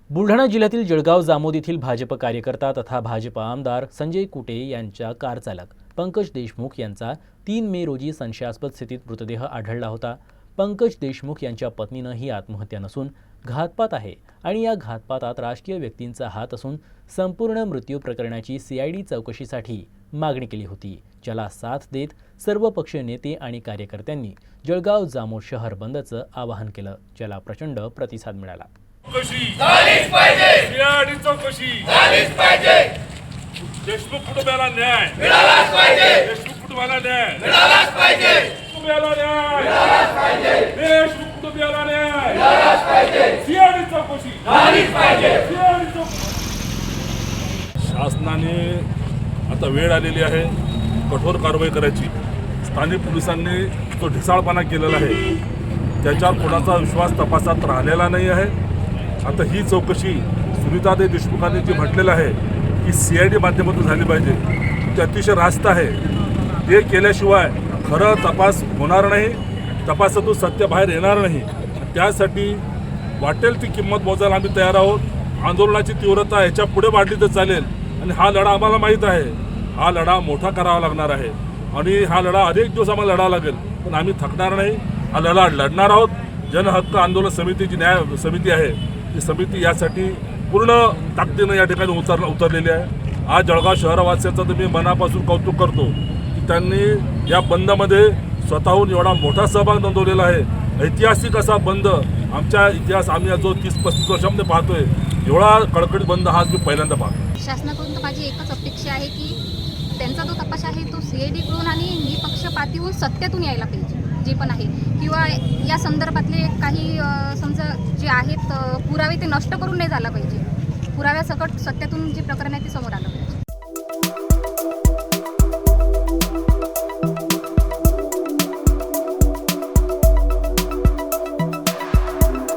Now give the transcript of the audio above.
बुलढाणा जिल्ह्यातील जळगाव जामोद येथील भाजप कार्यकर्ता तथा भाजप आमदार संजय कुटे यांच्या कार चालक पंकज देशमुख यांचा 3 मे रोजी संशयास्पद स्थितीत मृतदेह आढळला होता। पंकज देशमुख यांच्या पत्नीनं ही आत्महत्या नसून घातपात आहे आणि या घातपातात राजकीय व्यक्तींचा हात असून संपूर्ण मृत्यू प्रकरणाची सीआयडी चौकशीसाठी मागणी केली होती, ज्याला साथ देत सर्व पक्षीय नेते आणि कार्यकर्त्यांनी जळगाव जामोद शहर बंदचं आवाहन केलं, ज्याला प्रचंड प्रतिसाद मिळाला। चौकशी झालीच पाहिजे, सीआयडी चौकशी झालीच पाहिजे, देशमुख कुटुंबाला न्याय मिळालाच पाहिजे, देशमुख कुटुंबाला न्याय मिळालाच पाहिजे, कुटुंबाला न्याय मिळालाच पाहिजे, देशमुख कुटुंबाला न्याय मिळालाच पाहिजे, सीआयडी चौकशी झालीच पाहिजे, सीआयडी चौकशी। शासनाने आता वेळ आलेली आहे कठोर कारवाई करायची। स्थानिक पोलिसांनी जो ढिसाळपणा केलेला आहे त्याच्यावर कोणाचा विश्वास तपासात राहिलेला नाही आहे। आता ही चौकशी सुनीताताई देशमुखांनी जी म्हटलेलं आहे की सीआयडी माध्यमातून झाली पाहिजे, ते अतिशय रास्त आहे। ते केल्याशिवाय खरं तपास होणार नाही, तपासातून सत्य बाहेर येणार नाही। त्यासाठी वाटेल ती किंमत मोजायला आम्ही तयार आहोत। आंदोलनाची तीव्रता याच्या पुढे वाढली तर चालेल आणि हा लढा आम्हाला माहीत आहे, हा लढा मोठा करावा लागणार आहे आणि हा लढा अनेक दिवस आम्हाला लढावा लागेल, पण आम्ही थकणार नाही, हा लढा लढणार आहोत। जनहक्क आंदोलन समितीची न्याय समिती आहे, ती समिती यासाठी पूर्ण ताकदीनं या ठिकाणी उतरलेली आहे। आज जळगाव शहरवासियांचं तर मी मनापासून कौतुक करतो की त्यांनी या बंदमध्ये स्वतःहून एवढा मोठा सहभाग नोंदवलेला आहे। ऐतिहासिक असा बंद आमच्या इतिहास आम्ही जो 30-35 वर्षांमध्ये पाहतोय, एवढा कडकडीत बंद हा मी पहिल्यांदा पाहतो। शासनाकडून माझी एकच अपेक्षा आहे की त्यांचा जो तपास आहे तो सीआयडी कडून आणि निपक्षपातीहून सत्यातून यायला पाहिजे, जे पण आहे, किंवा या संदर्भातले काही समजा जे आहेत पुरावे ते नष्ट करून नाही झाला पाहिजे, पुराव्यासकट सत्यातून जे प्रकरण आहे ते समोर आलं पाहिजे।